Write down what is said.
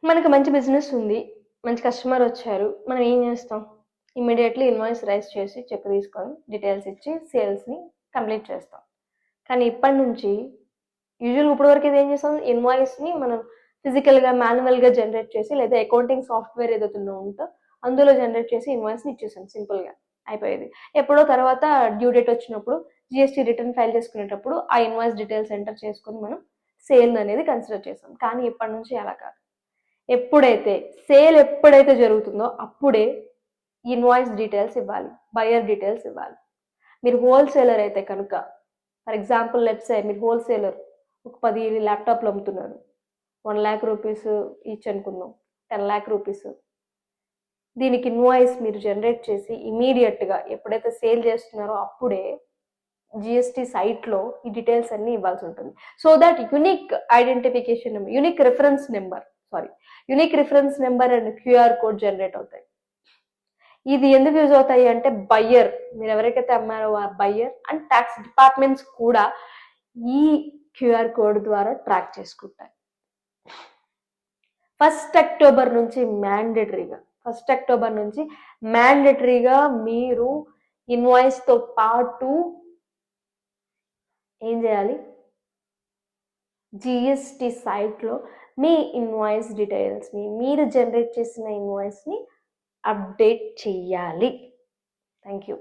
మనకు మంచి బిజినెస్ ఉంది, మంచి కస్టమర్ వచ్చారు, మనం ఏం చేస్తాం? ఇమ్మీడియట్లీ ఇన్వాయిస్ రైజ్ చేసి చెక్ తీసుకొని డీటెయిల్స్ ఇచ్చి సేల్స్ని కంప్లీట్ చేస్తాం. కానీ ఇప్పటి నుంచి యూజువల్గా ఇప్పుడు వరకు ఏం చేస్తాం? ఇన్వాయిస్ని మనం ఫిజికల్గా మాన్యువల్గా జనరేట్ చేసి లేదా అకౌంటింగ్ సాఫ్ట్వేర్ ఏదైతే ఉందో అందులో జనరేట్ చేసి ఇన్వాయిస్ని ఇచ్చేసాం, సింపుల్గా అయిపోయేది. ఎప్పుడో తర్వాత డ్యూ డేట్ వచ్చినప్పుడు జిఎస్టీ రిటర్న్ ఫైల్ చేసుకునేటప్పుడు ఆ ఇన్వాయిస్ డీటెయిల్స్ ఎంటర్ చేసుకొని మనం సేల్ అనేది కన్సిడర్ చేసాం. కానీ ఇప్పటి నుంచి అలా కాదు. సేల్ ఎప్పుడైతే జరుగుతుందో అప్పుడే ఇన్వాయిస్ డీటెయిల్స్ ఇవ్వాలి, బయర్ డీటెయిల్స్ ఇవ్వాలి. మీరు హోల్సేలర్ అయితే కనుక, ఫర్ ఎగ్జాంపుల్ లెట్స్ సే మీరు హోల్సేలర్ ఒక 10 ల్యాప్టాప్లు అమ్ముతున్నారు, 1 lakh రూపీస్ ఈచ్ అనుకుందాం, 10 lakh రూపీస్. దీనికి ఇన్వాయిస్ మీరు జనరేట్ చేసి ఇమీడియట్గా ఎప్పుడైతే సేల్ చేస్తున్నారో అప్పుడే జిఎస్టీ సైట్లో ఈ డీటెయిల్స్ అన్ని ఇవ్వాల్సి ఉంటుంది. So that unique identification number, unique reference number and QR code generate అవుతాయి. ఇది ఎందుకు యూజ్ అవుతాయి అంటే బయ్యర్, మీరు ఎవరికైతే అమ్మారో ఆ బయ్యర్ అండ్ ట్యాక్స్ డిపార్ట్మెంట్స్ కూడా ఈ క్యూఆర్ కోడ్ ద్వారా ట్రాక్ చేసుకుంటాయి. 1st అక్టోబర్ నుంచి మ్యాండేటరీగా మీరు ఇన్వాయిస్తో పాటు ఏం చేయాలి? జిఎస్టీ సైట్లో మీ ఇన్వాయిస్ డీటెయిల్స్ని, మీరు జనరేట్ చేసిన ఇన్వాయిస్ని అప్డేట్ చెయ్యాలి. Thank you.